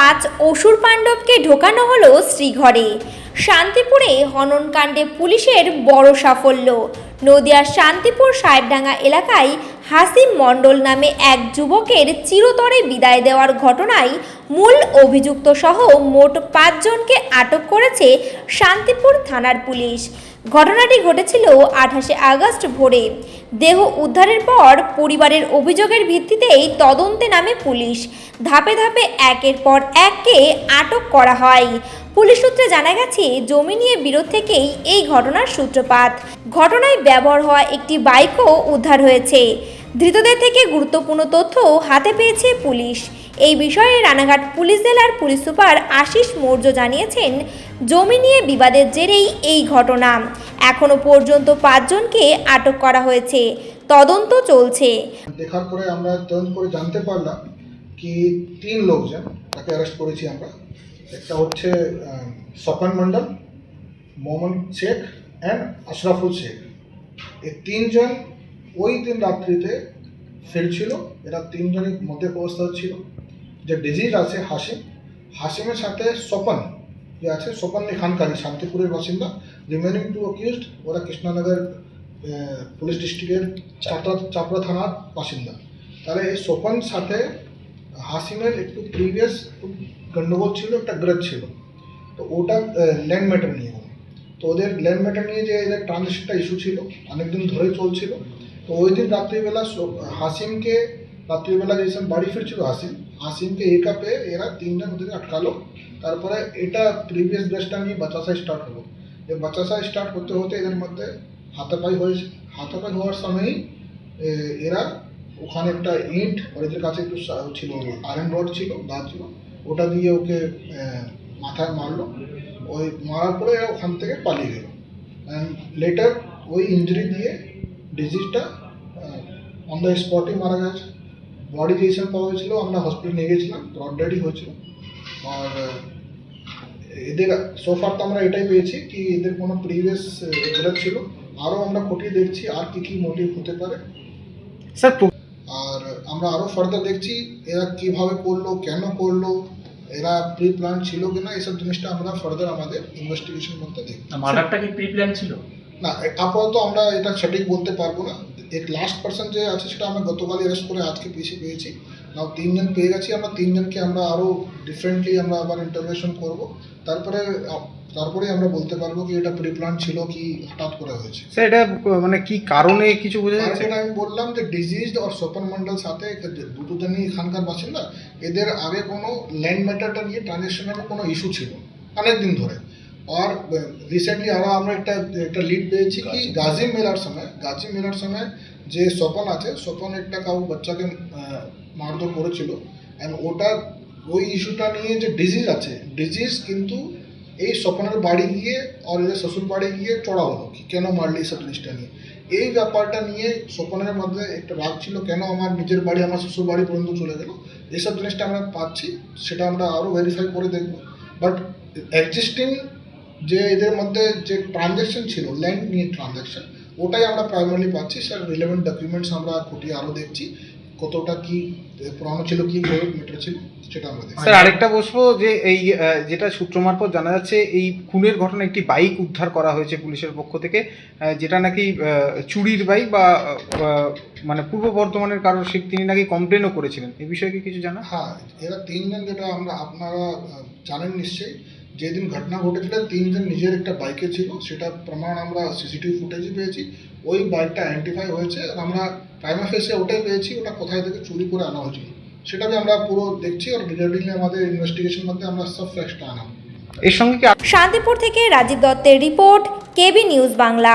5 অসুর পাণ্ডবকে ঢোকানো হলো শ্রীঘরে। শান্তিপুরে হননকাণ্ডে পুলিশের বড় সাফল্য। নদিয়ার শান্তিপুর সাহেবডাঙ্গা এলাকায় হাসিম মণ্ডল নামে এক যুবকের চিরতরে বিদায় দেওয়ার ঘটনায় মূল অভিযুক্ত সহ মোট 5 জনকে আটক করেছে শান্তিপুর থানার পুলিশ। ঘটনাটি ঘটেছিল 28 আগস্ট ভোরে। দেহ উদ্ধারের পর পরিবারের অভিযোগের ভিত্তিতেই তদন্তে নামে পুলিশ। ধাপে ধাপে একের পর এককে আটক করা হয়। পুলিশ সূত্রে জানা গেছে, জমি নিয়ে বিরোধ থেকেই এই ঘটনার সূত্রপাত। ঘটনায় ব্যবহার হওয়া একটি বাইকও উদ্ধার হয়েছে। ধৃতদের থেকে গুরুত্বপূর্ণ তথ্য হাতে পেয়েছে পুলিশ। এই বিষয়ে রানাঘাট পুলিশ জেলার পুলিশ সুপার আশিস মৌর্য জানিয়েছেন, জমি নিয়ে বিবাদের জেরেই এই ঘটনা। এখনো পর্যন্ত 5 জনকে আটক করা হয়েছে, তদন্ত চলছে। দেখার পরে আমরা তদন্ত করে জানতে পারলাম কি 3 লোকজন তাকে অ্যারেস্ট করেছি আমরা। একটা হচ্ছে স্বপন মণ্ডল, মোহাম্মদ শেখ অ্যান্ড আশরাফুল শেখ। এই 3 জন ওই দিন রাত্রিতে ফিরছিল। এরা 3 জনের মধ্যে অবস্থা ছিল। যে ডিজিজ আছে হাসিমের সাথে স্বপন যে আছে, স্বপন এখানকারই শান্তিপুরের বাসিন্দা। রিমেনিং 2 অ্যাকিউজড ওরা কৃষ্ণনগর পুলিশ ডিস্ট্রিক্টের চাপড়া থানার বাসিন্দা। তাহলে এই স্বপন সাথে হাসিমের একটু প্রিভিয়াস গন্ডগোল ছিল, একটা গ্রজ ছিল। তো ওটা ল্যান্ড ম্যাটার নিয়ে হবে। তো ওদের ল্যান্ড ম্যাটার নিয়ে যে এদের ট্রানজেকশনটা ইস্যু ছিল, অনেকদিন ধরে চলছিল। তো ওই দিন রাত্রিবেলা হাসিমকে রাত্রিবেলা যেসব বাড়ি ফিরছিল হাসিমকে একা পেয়ে এরা 3 জন ওদের আটকালো। তারপরে এটা প্রিভিয়াস গ্রজটা নিয়ে বাচাসা স্টার্ট হলো। এই বাচাসা স্টার্ট হতে হতে এদের মধ্যে হাতাপাই হয়েছে। হাতাপাই হওয়ার সময়ই এরা ওখানে একটা ইট আর এদের কাছে একটু ছিল আয়রন রড ছিল, দা ছিল, ওটা দিয়ে ওকে মাথায় মারলো। ওই মারার পরে এরা ওখান থেকে পালিয়ে গেল। অ্যান্ড লেটার ওই ইঞ্জুরি দিয়ে ডিজিজটা অন দ্য স্পটে মারা গেছে। বডি যেসব পাওয়া হয়েছিল আমরা হসপিটাল নিয়ে গেছিলাম, ব্রড ডেডই হয়েছিল। আর এদের সোফার তো আমরা এটাই পেয়েছি কি এদের কোনো প্রিভিয়াস গ্রজ ছিল। আরও আমরা খতিয়ে দেখছি আর কী মোটিভ হতে পারে স্যার। আর আমরা আরও ফার্দার দেখছি এরা কীভাবে করলো, কেন করলো, এরা প্রি প্ল্যান ছিল কিনা, এইসব জিনিসটা আমরা ফার্দার আমাদের ইনভেস্টিগেশন মধ্যে দেখি। মার্ডারটা কি প্রি প্ল্যান ছিল? না, আপাতত আমরা এটা সঠিক বলতে পারবো না। এক লাস্ট পার্সন যে আছে সেটা আমরা গতকালই অ্যারেস্ট করে আজকে পেয়েছি। নাও 3 জন পেয়ে গেছি আমরা। 3 জনকে আমরা আরও ডিফারেন্টলি আমরা আবার ইন্টারভেশন করবো। তারপরে আমরা বলতে পারবো কি এটা প্রি প্ল্যান ছিল কি হঠাৎ করে হয়েছে। স্যার এটা মানে কি কারণে কিছু বোঝা যাচ্ছে? যেটা আমি বললাম যে ডিজিজ আর স্বপন মণ্ডল সাথে দুজনই এখানকার বাসিন্দা। এদের আগে কোনো ল্যান্ড ম্যাটারটা নিয়ে ট্রানজেকশনের কোনো ইস্যু ছিল অনেক দিন ধরে। আর রিসেন্টলি আমরা একটা লিড পেয়েছি কি গাজী মেলার সময় যে স্বপন আছে, স্বপন একটা বাচ্চাকে মারধর করেছিল। অ্যান্ড ওই ইস্যুটা নিয়ে যে ডিজিজ কিন্তু এই স্বপনের বাড়ি গিয়ে আর এদের শ্বশুর বাড়ি গিয়ে চড়া হলো কি কেন মারলি, এইসব জিনিসটা নিয়ে। এই ব্যাপারটা নিয়ে স্বপনের মধ্যে একটা রাগ ছিল, কেন আমার নিজের বাড়ি আমার শ্বশুর বাড়ি পর্যন্ত চলে গেল। এইসব জিনিসটা আমরা পাচ্ছি, সেটা আমরা আরও ভেরিফাই করে দেখব। বাট এক্সিস্টিং যে এদের মধ্যে যে ট্রানজ্যাকশন ছিল, ল্যান্ড নিয়ে ট্রানজ্যাকশন, ওটাই আমরা প্রাইমারি পাচ্ছি। স্যার রিলেভেন্ট ডকুমেন্টস আমরা খুঁটিয়ে আরও দেখছি কতটা কি পুরানো ছিল, কি মেটার ছিল, সেটা আমরা দেখছি। স্যার আরেকটা বসবো যে এই যেটা সূত্র মারফত জানা যাচ্ছে, এই খুনের ঘটনা একটি বাইক উদ্ধার করা হয়েছে পুলিশের পক্ষ থেকে, যেটা নাকি চুরির বাইক বা মানে পূর্ব বর্ধমানের কারোর তিনি নাকি কমপ্লেনও করেছিলেন। এই বিষয়ে কি কিছু জানা? হ্যাঁ, এরা 3 জন, যেটা আপনারা জানেন নিশ্চয়ই, যেদিন ঘটনা ঘটেছিল 3 জন নিজের একটা বাইকে ছিল। সেটা প্রমাণ আমরা সিসিটিভি ফুটেজে পেয়েছি। ওই বাইকটা আইডেন্টিফাই হয়েছে। আর আমরা প্রাইমা ফেসে ওটাই পেয়েছি ওটা কোথায় থেকে চুরি করে আনা হয়েছিল, সেটাকে আমরা পুরো দেখছি। আর রিগার্ডিংলি আমাদের ইনভেস্টিগেশন মধ্যে আমরা সব ফ্যাক্টটা আনাবো। এর সঙ্গে কি শান্তিপুর থেকে রাজীব দত্তের রিপোর্ট, কেবি নিউজ বাংলা।